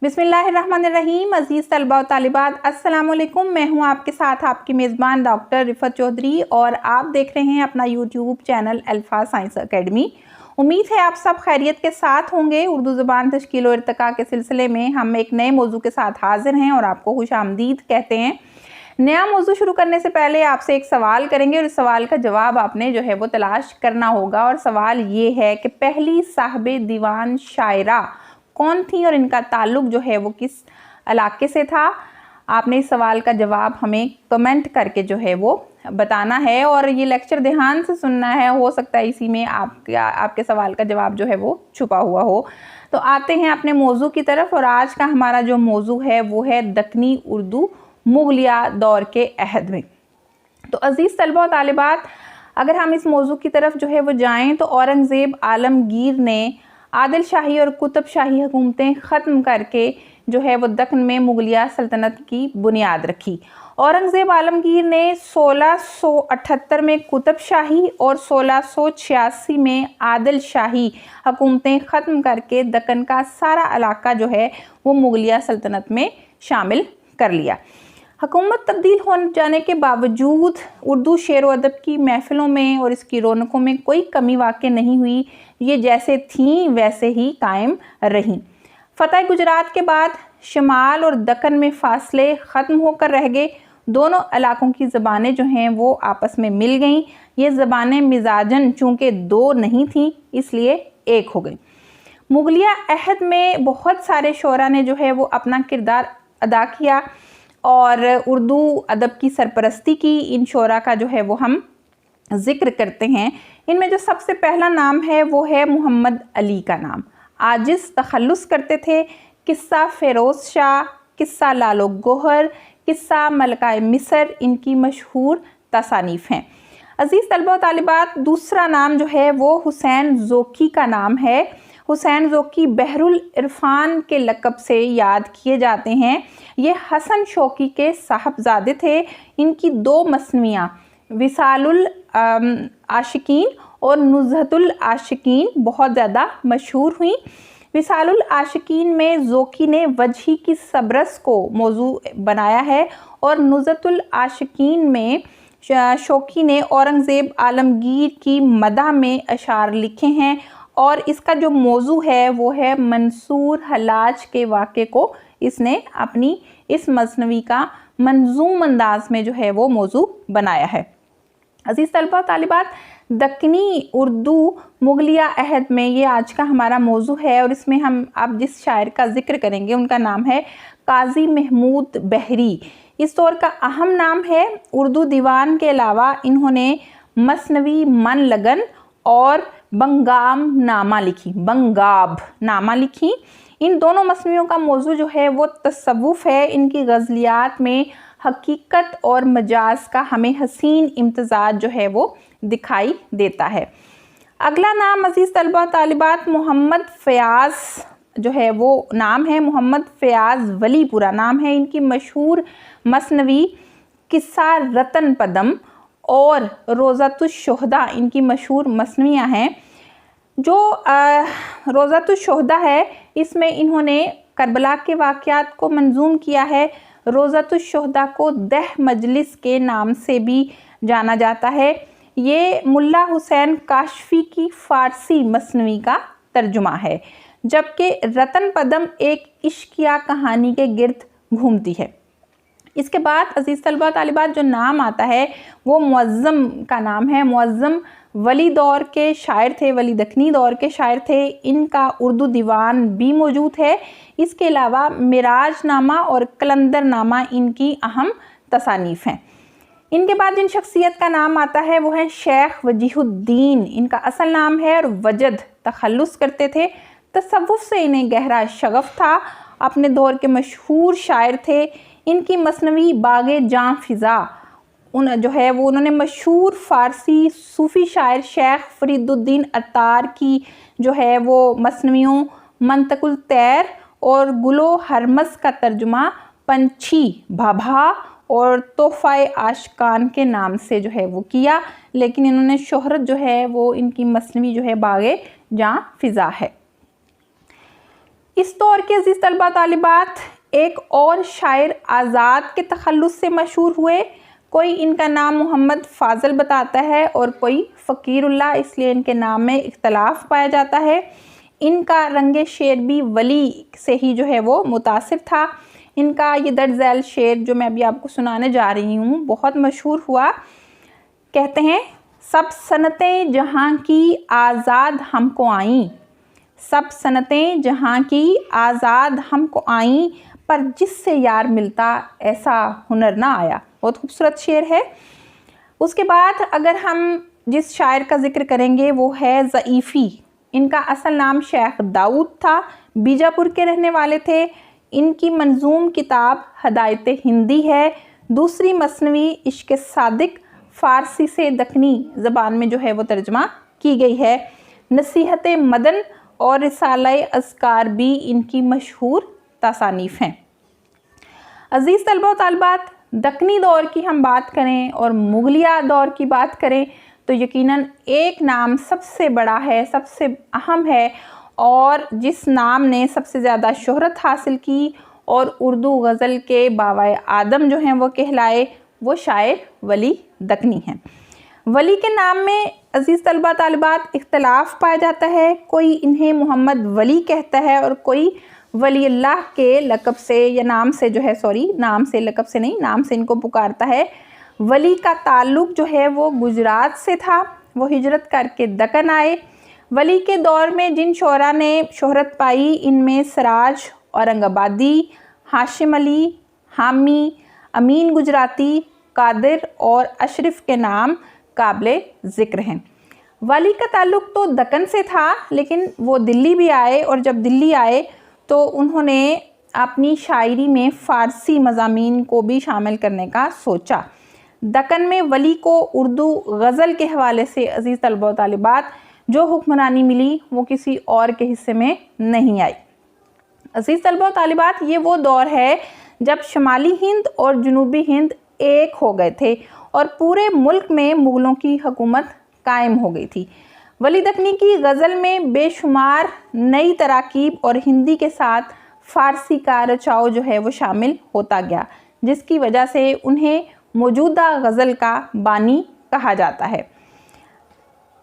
बिस्मिल्लाहिर्रहमानिर्रहीम। अज़ीज़ तलबा और तालिबात, अस्सलाम वालेकुम। मैं हूं आपके साथ आपकी मेज़बान डॉक्टर रिफ़त चौधरी और आप देख रहे हैं अपना यूट्यूब चैनल अल्फ़ाज़ साइंस एकेडमी। उम्मीद है आप सब खैरियत के साथ होंगे। उर्दू ज़बान तश्कील और इर्तिक़ा के सिलसिले में हम एक नए मौजू के साथ हाज़िर हैं और आपको खुशामदीद कहते हैं। नया मौजू शुरू करने से पहले आपसे एक सवाल करेंगे और इस सवाल का जवाब आपने जो है वो तलाश करना होगा। और सवाल ये है कि पहली साहिबे दीवान शायरा कौन थी और इनका ताल्लुक़ जो है वो किस इलाके से था। आपने इस सवाल का जवाब हमें कमेंट करके जो है वो बताना है और ये लेक्चर ध्यान से सुनना है। हो सकता है इसी में आपके सवाल का जवाब जो है वो छुपा हुआ हो। तो आते हैं अपने मौजू की तरफ और आज का हमारा जो मौजू है वो है दक्कनी उर्दू मुगलिया दौर के अहद में। तो अज़ीज़ तलबा और तालिबात, अगर हम इस मौजू की तरफ जो है वो जाएँ तो औरंगज़ेब आलमगीर ने आदिल शाही और कुतुब शाही हुकूमतें ख़त्म करके जो है वो दक्कन में मुगलिया सल्तनत की बुनियाद रखी। औरंगज़ेब आलमगीर ने 1678 में कुतुब शाही और 1686 में आदिल शाही हुकूमतें ख़त्म करके दक्कन का सारा इलाका जो है वो मुगलिया सल्तनत में शामिल कर लिया। हुकूमत तब्दील हो जाने के बावजूद उर्दू शेर व अदब की महफ़िलों में और इसकी रौनकों में कोई कमी वाक़ई नहीं हुई। ये जैसे थीं वैसे ही कायम रहीं। फ़तह गुजरात के बाद शमाल और दक्कन में फ़ासले ख़त्म होकर रह गए। दोनों इलाकों की ज़बानें जो हैं वो आपस में मिल गईं। ये ज़बानें मिजाजन चूँकि दो नहीं थीं इसलिए एक हो गई। मुगलिया अहद में बहुत सारे शोरा ने जो है वो अपना किरदार अदा किया और उर्दू अदब की सरपरस्ती की। इन शोरा का जो है वो हम ज़िक्र करते हैं। इनमें जो सबसे पहला नाम है वो है मोहम्मद अली का नाम। आजिज़ तखल्लुस करते थे। किस्सा फ़िरोज़ शाह, किस्सा लालो गोहर, किस्सा मलकाए मिस्र इनकी मशहूर तसानीफ़ हैं। अज़ीज़ तलबा और तालिबात, दूसरा नाम जो है वो हुसैन ज़ोकी का नाम है। हुसैन ज़ोकी बहरुल इरफ़ान के लक़ब से याद किए जाते हैं। ये हसन शौकी के साहबजादे थे। इनकी दो मसनवियाँ विसालुल आशिकीन और नुज़हतुल आशिकीन बहुत ज़्यादा मशहूर हुई। विसालुल आशिकीन में ज़ोकी ने वजही की सबरस को मौजू बनाया है और नुज़हतुल आशिकीन में शौकी ने औरंगज़ेब आलमगीर की मदह में अशार लिखे हैं और इसका जो मौजू है वो है मंसूर हल्लाज के वाक़े को इसने अपनी इस मसनवी का मंजूम अंदाज में जो है वो मौजू बनाया है। अज़ीज़ तलबा तालिबात, दक्कनी उर्दू मुगलिया अहद में ये आज का हमारा मौजू है और इसमें हम अब जिस शायर का ज़िक्र करेंगे उनका नाम है काज़ी महमूद बहरी। इस दौर का अहम नाम है। उर्दू दीवान के अलावा इन्होंने मसनवी मन लगन और बंगाम नामा लिखी। इन दोनों मसनवियों का मौजू जो है वो तसव्वुफ़ है। इनकी गज़लियात में हकीकत और मजाज का हमें हसीन इम्तज़ाज जो है वो दिखाई देता है। अगला नाम अज़ीज़ तलबा तालिबात मोहम्मद फ़याज़ जो है वो नाम है। मोहम्मद फ़याज़ वली पूरा नाम है। इनकी मशहूर मसनवी किस्सा रतन पदम और रोज़ातुश्शुहदा इनकी मशहूर मसनवियाँ हैं। जो रोज़ातुश्शुहदा है इसमें इन्होंने करबला के वाक़यात को मंजूम किया है। रोज़ातुश्शुहदा को दह मजलिस के नाम से भी जाना जाता है। ये मुल्ला हुसैन काशफ़ी की फ़ारसी मसनवी का तर्जुमा है, जबकि रतन पदम एक इश्किया कहानी के गिर्द घूमती है। इसके बाद अज़ीज़ तलबा तालिबात जो नाम आता है वो मुअज़्ज़म का नाम है। मुअज़्ज़म वली दौर के शायर थे, वली दक्कनी दौर के शायर थे। इनका उर्दू दीवान भी मौजूद है। इसके अलावा मिराज नामा और कलंदर नामा इनकी अहम तसानीफ़ हैं। इनके बाद जिन शख्सियत का नाम आता है वो है शेख वजीहुद्दीन। इनका असल नाम है और वजद तखल्लुस करते थे। तसव्वुफ़ से इन्हें गहरा शगफ़ था। अपने दौर के मशहूर शायर थे। इनकी मसनवी बाग़े जाँ फ़िज़ा जो है वो उन्होंने मशहूर फ़ारसी सूफ़ी शायर शेख फ़रीदुद्दीन अत्तार की जो है वो मसनवियों मंतकुल तैर और गुलो हरमस का तर्जुमा पंछी भाभा और तोहफ़ाए आशिकान के नाम से जो है वो किया। लेकिन इन्होंने शोहरत जो है वो इनकी मसनवी जो है बाग़े जाँ फ़िज़ा है। इस दौर के अजीज़ तलबा तालिबात एक और शायर आज़ाद के तखल्लुस से मशहूर हुए। कोई इनका नाम मोहम्मद फ़ाज़ल बताता है और कोई फ़कीरुल्लाह, इसलिए इनके नाम में इख्तलाफ पाया जाता है। इनका रंगे शेर भी वली से ही जो है वो मुतासिर था। इनका ये दर्ज झैल शेर जो मैं अभी आपको सुनाने जा रही हूँ बहुत मशहूर हुआ। कहते हैं, सब सनतें जहाँ की आज़ाद हमको आईं, सब सनतें जहाँ की आज़ाद हमको आईं, पर जिससे यार मिलता ऐसा हुनर ना आया। बहुत खूबसूरत शेर है। उसके बाद अगर हम जिस शायर का जिक्र करेंगे वो है ज़ईफ़ी। इनका असल नाम शेख दाऊद था, बीजापुर के रहने वाले थे। इनकी मंजूम किताब हदायत हिंदी है। दूसरी मसनवी इश्क सादिक फ़ारसी से दक्कनी ज़बान में जो है वो तर्जमा की गई है। नसीहत मदन और रिसाला अज़कार भी इनकी मशहूर तसानीफ़ हैं। अज़ीज़ तलबा व तालिबात, दक्कनी दौर की हम बात करें और मुग़लिया दौर की बात करें तो यकीनन एक नाम सबसे बड़ा है, सबसे अहम है और जिस नाम ने सबसे ज़्यादा शोहरत हासिल की और उर्दू गज़ल के बावाए आदम जो हैं वो कहलाए, वो शायर वली दक्कनी हैं। वली के नाम में अज़ीज़ तलबा तालिबात इख्तलाफ पाया जाता है। कोई इन्हें मोहम्मद वली कहता है और कोई वली अल्लाह के लक़ब से या नाम से जो है, नाम से, लक़ब से नहीं, नाम से इनको पुकारता है। वली का ताल्लुक़ जो है वो गुजरात से था। वो हिजरत करके दक्कन आए। वली के दौर में जिन शोरा ने शोहरत पाई, इनमें सिराज औरंगाबादी, हाशिम अली, हामी, अमीन गुजराती, कादिर और अशरफ के नाम काबिल ज़िक्र हैं। वली का ताल्लुक़ तो दक्कन से था, लेकिन वो दिल्ली भी आए और जब दिल्ली आए तो उन्होंने अपनी शायरी में फ़ारसी मज़ामीन को भी शामिल करने का सोचा। दक्कन में वली को उर्दू गज़ल के हवाले से अज़ीज़ तलबा व तालिबात जो हुक्मरानी मिली वो किसी और के हिस्से में नहीं आई। अज़ीज़ तलबा व तालिबात, ये वो दौर है जब शुमाली हिंद और जनूबी हिंद एक हो गए थे और पूरे मुल्क में मुग़लों की हुकूमत कायम हो गई थी। वली दक्कनी की गज़ल में बेशुमार नई तराकीब और हिंदी के साथ फ़ारसी का रचाव जो है वो शामिल होता गया, जिसकी वजह से उन्हें मौजूदा गज़ल का बानी कहा जाता है।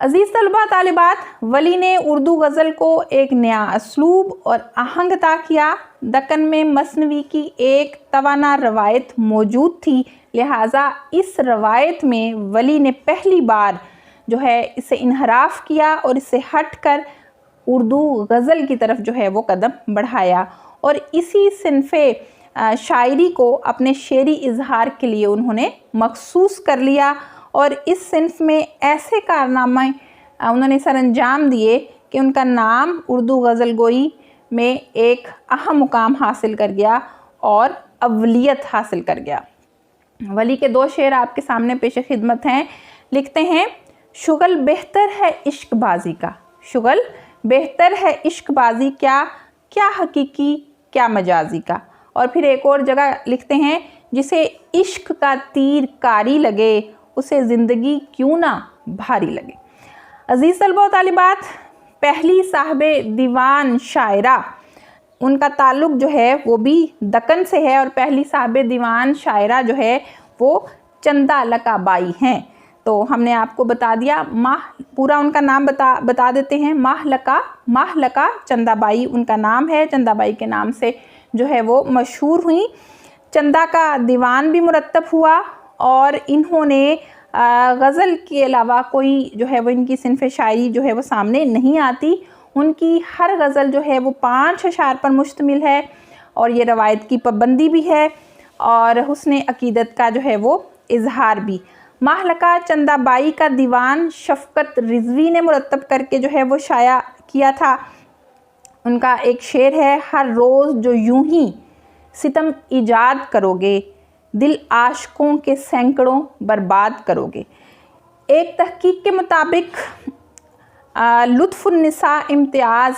अज़ीज़ तलबा तालिबात, वली ने उर्दू गज़ल को एक नया असलूब और आहंग अता किया। दक्कन में मसनवी की एक तवाना रवायत मौजूद थी, लिहाजा इस रवायत में वली ने पहली बार जो है इसे इनहराफ किया और इससे हटकर उर्दू गज़ल की तरफ जो है वो कदम बढ़ाया और इसी सिनफ़े शायरी को अपने शेरी इजहार के लिए उन्होंने मखसूस कर लिया और इस सिनफ में ऐसे कारनामे उन्होंने सरअंजाम दिए कि उनका नाम उर्दू गज़ल गोई में एक अहम मुकाम हासिल कर गया और अव्वलियत हासिल कर गया। वली के दो शेर आपके सामने पेश खिदमत हैं। लिखते हैं, शुगल बेहतर है इश्कबाजी का, शुगल बेहतर है इश्कबाजी क्या, क्या हकीकी क्या मजाजी का। और फिर एक और जगह लिखते हैं, जिसे इश्क का तीर कारी लगे, उसे ज़िंदगी क्यों ना भारी लगे। अज़ीज़ तलबा व तालिबात, पहली साहिबे दीवान शायरा, उनका ताल्लुक़ जो है वो भी दक्कन से है और पहली साहिबे दीवान शायरा जो है वो चंदा लका बाई हैं। तो हमने आपको बता दिया, पूरा उनका नाम बता देते हैं। माहलका चंदाबाई उनका नाम है। चंदाबाई के नाम से जो है वो मशहूर हुई। चंदा का दीवान भी मुरतब हुआ और इन्होंने गज़ल के अलावा कोई जो है वो इनकी सिनफ़ शायरी जो है वो सामने नहीं आती। उनकी हर गज़ल जो है वो 5 अशार पर मुश्तमिल है और ये रवायत की पाबंदी भी है और हुस्न अक़ीदत का जो है वो इजहार भी। माहलका चंदाबाई का दीवान शफ़क़त रिज़वी ने मुरतब करके जो है वो शाया किया था। उनका एक शेर है, हर रोज़ जो यूं ही सितम ईजाद करोगे, दिल आशिकों के सैकड़ों बर्बाद करोगे। एक तहकीक के मुताबिक लुत्फ़ुन्निसा इम्तियाज़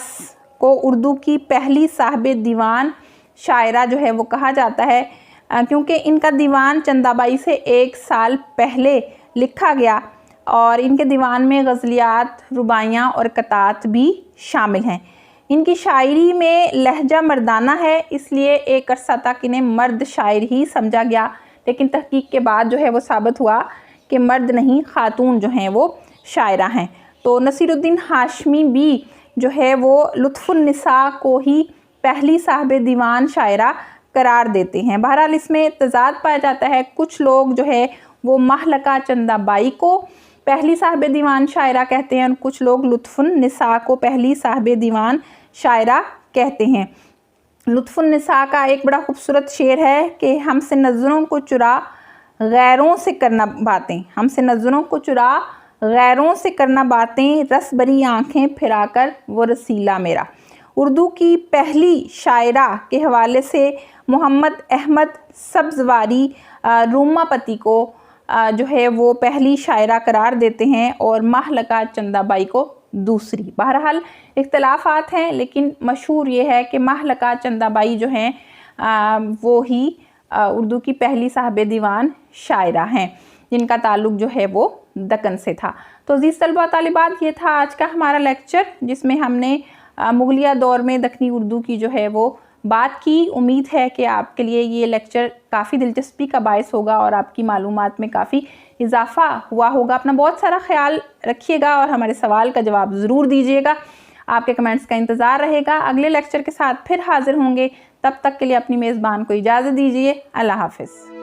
को उर्दू की पहली साहिबे दीवान शायरा जो है वो कहा जाता है, क्योंकि इनका दीवान चंदाबाई से 1 साल पहले लिखा गया और इनके दीवान में गज़लियात, रुबाइयाँ और कतात भी शामिल हैं। इनकी शायरी में लहजा मर्दाना है, इसलिए एक अरसा तक इन्हें मर्द शायर ही समझा गया, लेकिन तहकीक के बाद जो है वो साबित हुआ कि मर्द नहीं, खातून जो हैं वो शायरा हैं। तो नसीरुद्दीन हाशमी भी जो है वो लुत्फ़ुन्निसा को ही पहली साहिब दीवान शायरा करार देते हैं। बहरहाल इसमें तज़ाद पाया जाता है, कुछ लोग जो है वो महलका चंदाबाई को पहली साहिब दीवान शायरा कहते हैं और कुछ लोग लुत्फ़ुन्निसा को पहली साहिब दीवान शायरा कहते हैं। लुत्फ़ुन्निसा का एक बड़ा खूबसूरत शेर है कि हमसे नज़रों को चुरा गैरों से करना बातें, हमसे नज़रों को चुरा गैरों से करना बातें, रस भरी आँखें फिराकर वो रसीला मेरा। उर्दू की पहली शायरा के हवाले से मोहम्मद अहमद सब्ज़वारी रूमापति को जो है वो पहली शायरा करार देते हैं और महलका चंदाबाई को दूसरी। बहरहाल इख्तलाफात हैं, लेकिन मशहूर ये है कि महलका चंदाबाई जो हैं वो ही उर्दू की पहली साहिब दीवान शायरा हैं, जिनका ताल्लुक़ जो है वो दक्कन से था। तो अज़ीज़ तलबा तालिबात, ये था आज का हमारा लेक्चर, जिसमें हमने मुगलिया दौर में दक्कनी उर्दू की जो है वो बात की। उम्मीद है कि आपके लिए ये लेक्चर काफ़ी दिलचस्पी का बायस होगा और आपकी मालूमात में काफ़ी इजाफ़ा हुआ होगा। अपना बहुत सारा ख्याल रखिएगा और हमारे सवाल का जवाब ज़रूर दीजिएगा। आपके कमेंट्स का इंतज़ार रहेगा। अगले लेक्चर के साथ फिर हाज़िर होंगे, तब तक के लिए अपनी मेज़बान को इजाज़त दीजिए। अल्लाह हाफ़िज़।